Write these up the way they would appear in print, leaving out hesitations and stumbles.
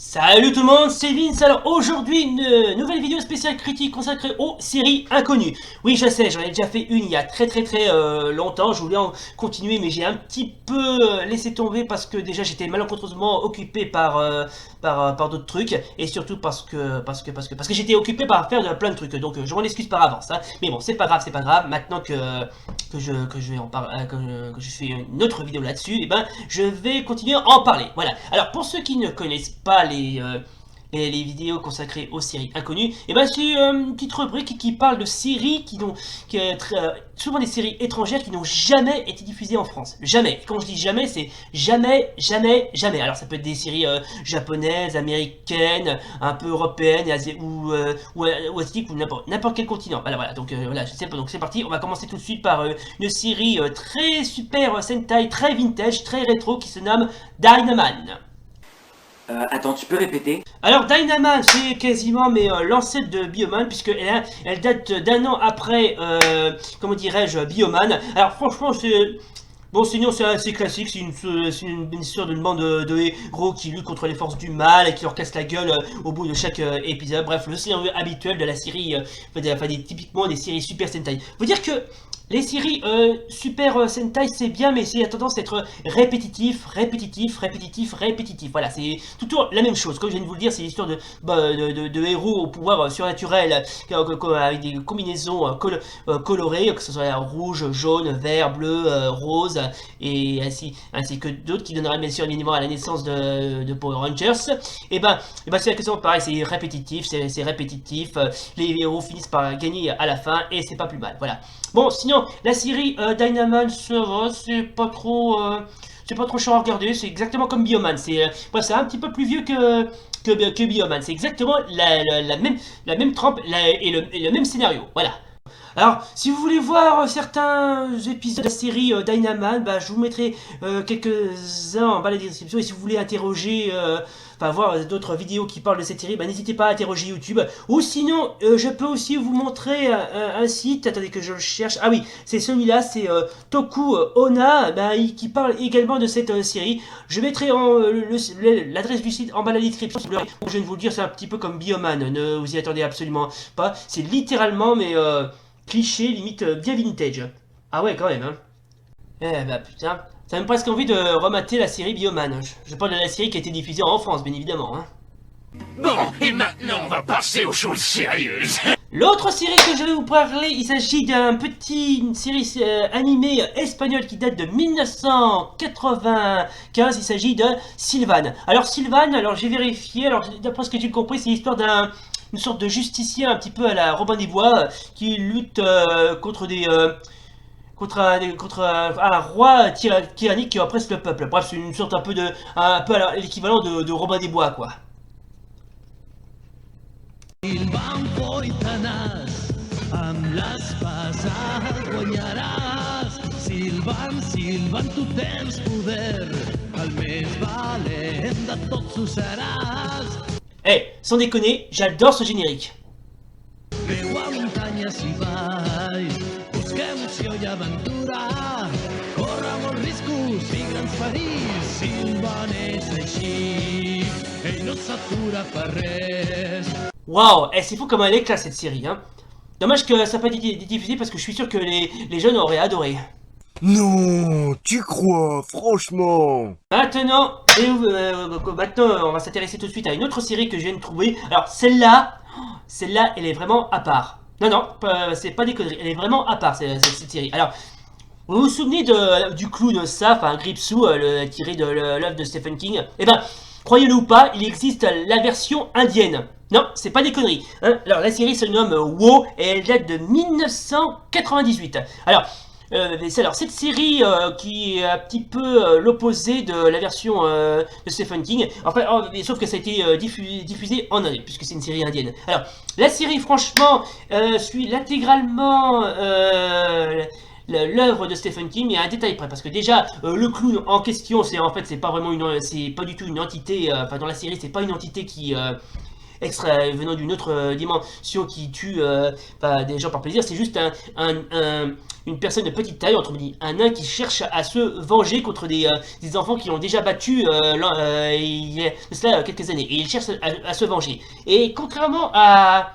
Salut tout le monde, c'est Vince. Alors aujourd'hui une nouvelle vidéo spéciale critique consacrée aux séries inconnues. Oui, je sais, j'en ai déjà fait une il y a très longtemps. Je voulais en continuer mais j'ai un petit peu laissé tomber parce que déjà j'étais malencontreusement occupé par d'autres trucs et surtout parce que j'étais occupé par faire plein de trucs. Donc je m'en excuse par avance, hein. Mais bon, c'est pas grave, c'est pas grave. Maintenant que je vais en parler, que je fais une autre vidéo là-dessus, et ben je vais continuer à en parler. Voilà. Alors pour ceux qui ne connaissent pas les vidéos consacrées aux séries inconnues, et ben c'est une petite rubrique qui parle de séries souvent des séries étrangères qui n'ont jamais été diffusées en France. Jamais. Quand je dis jamais, c'est jamais, jamais, jamais. Alors ça peut être des séries japonaises, américaines, un peu européennes, ou asiatiques ou n'importe quel continent. Voilà. Donc voilà, je sais pas. Donc c'est parti. On va commencer tout de suite par une série très super Sentai, très vintage, très rétro qui se nomme Dynaman. Attends, tu peux répéter? Alors Dynaman, c'est quasiment l'ancêtre de Bioman, puisqu'elle date d'un an après, comment dirais-je, Bioman. Alors franchement, sinon c'est assez classique, c'est une histoire d'une bande de héros qui luttent contre les forces du mal et qui leur cassent la gueule au bout de chaque épisode. Bref, le scénario habituel de la série, typiquement des séries Super Sentai. Faut dire que les séries Super Sentai c'est bien, mais c'est a tendance à être répétitif. Voilà, c'est toujours la même chose. Comme je viens de vous le dire, c'est l'histoire de héros au pouvoir surnaturel avec des combinaisons colorées, que ce soit rouge, jaune, vert, bleu, rose, et ainsi que d'autres qui donneraient bien sûr évidemment à la naissance de Power Rangers. Et ben c'est la question pareil, c'est répétitif. Les héros finissent par gagner à la fin et c'est pas plus mal. Voilà. Bon, sinon, la série Dynaman, ça va, c'est pas trop chiant à regarder, c'est exactement comme Bioman. C'est un petit peu plus vieux que Bioman. C'est exactement la même trempe et le même scénario. Voilà. Alors, si vous voulez voir certains épisodes de la série Dynaman, bah, je vous mettrai quelques-uns en bas de la description. Et si vous voulez interroger, voir d'autres vidéos qui parlent de cette série, bah, n'hésitez pas à interroger YouTube. Ou sinon, je peux aussi vous montrer un site. Attendez que je le cherche. Ah oui, c'est celui-là, c'est Toku Onna, bah, qui parle également de cette série. Je mettrai l'adresse du site en bas de la description. Je viens de vous le dire, c'est un petit peu comme Bioman. Ne vous y attendez absolument pas. C'est littéralement, cliché, limite bien vintage. Ah ouais, quand même, hein. Eh bah putain, ça me presque envie de remater la série Bioman. Je parle de la série qui a été diffusée en France, bien évidemment, hein. Bon, et maintenant on va passer aux choses sérieuses. L'autre série que je vais vous parler, il s'agit une série animée espagnole qui date de 1995. Il s'agit de Sylvan. Alors Sylvan, j'ai vérifié, d'après ce que j'ai compris, c'est l'histoire une sorte de justicier un petit peu à la Robin des Bois qui lutte contre un roi tyrannique qui oppresse le peuple. Bref, c'est une sorte un peu à l'équivalent de Robin des Bois, quoi. Silvan foi tenàs, amb l'espasa guanyaràs. Silvan, tu tens poder, el més valent de tots ho seràs. Sans déconner, j'adore ce générique. Veu a muntanyes i valls, busquem opció i aventura. Corre molts riscos i grans perills, Silvan és així, ell no s'atura per res. Waouh, c'est fou comme elle est classe cette série, hein. Dommage que ça n'a pas été diffusé parce que je suis sûr que les jeunes auraient adoré. Non, tu crois, franchement. Maintenant, on va s'intéresser tout de suite à une autre série que je viens de trouver. Alors celle-là, elle est vraiment à part. Non, c'est pas des conneries, elle est vraiment à part cette série. Alors, vous vous souvenez du clown Saf, Gripsou, tiré de l'œuvre de Stephen King? Eh ben, croyez-le ou pas, il existe la version indienne. Non, c'est pas des conneries, hein. Alors la série se nomme WoW et elle date de 1998. Alors cette série qui est un petit peu l'opposé de la version de Stephen King. Enfin, sauf que ça a été diffusé en Inde, puisque c'est une série indienne. Alors, la série, franchement, suit intégralement l'œuvre de Stephen King, mais à un détail près, parce que déjà le clown en question, c'est pas du tout une entité. Dans la série, c'est pas une entité venant d'une autre dimension qui tue des gens par plaisir. C'est juste une personne de petite taille, entre dit un nain qui cherche à se venger contre des enfants qui ont déjà battu il y a de cela quelques années. Et il cherche à se venger. Et contrairement à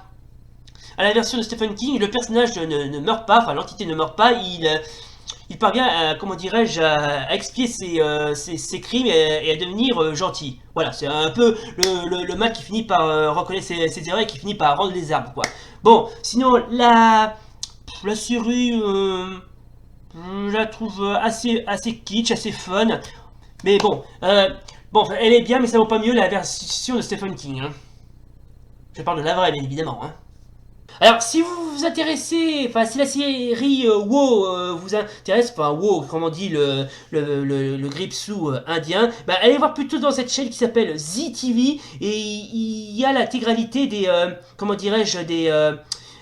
la version de Stephen King, le personnage ne meurt pas, enfin l'entité ne meurt pas, il parvient à, comment dirais-je, à expier ses crimes et à devenir gentil. Voilà, c'est un peu le mal qui finit par reconnaître ses erreurs et qui finit par rendre les armes, quoi. Bon, sinon, la série, je la trouve assez kitsch, assez fun. Mais bon, elle est bien, mais ça vaut pas mieux la version de Stephen King. Hein. Je parle de la vraie, bien évidemment. Hein. Alors, si vous vous intéressez, enfin, si la série WoW vous intéresse, enfin, WoW, comment on dit, le gripsou indien, bah, allez voir plutôt dans cette chaîne qui s'appelle ZTV, et il y a l'intégralité des, comment dirais-je,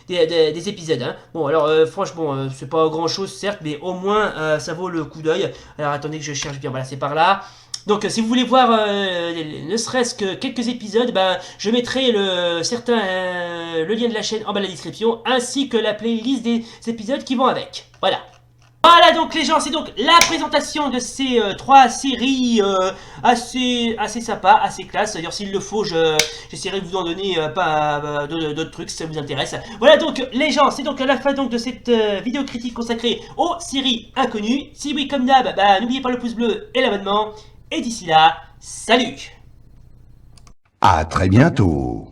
des épisodes. Hein. Bon, alors, franchement, c'est pas grand chose, certes, mais au moins, ça vaut le coup d'œil. Alors, attendez que je cherche bien, voilà, c'est par là. Donc si vous voulez voir ne serait-ce que quelques épisodes, ben, je mettrai le lien de la chaîne en bas de la description, ainsi que la playlist des épisodes qui vont avec. Voilà. Voilà donc les gens, c'est donc la présentation de ces 3 séries assez sympa, assez classe. D'ailleurs s'il le faut, j'essaierai de vous en donner d'autres trucs si ça vous intéresse. Voilà donc les gens, c'est donc à la fin donc de cette vidéo critique consacrée aux séries inconnues. Si oui comme d'hab, bah, n'oubliez pas le pouce bleu et l'abonnement. Et d'ici là, salut! À très bientôt.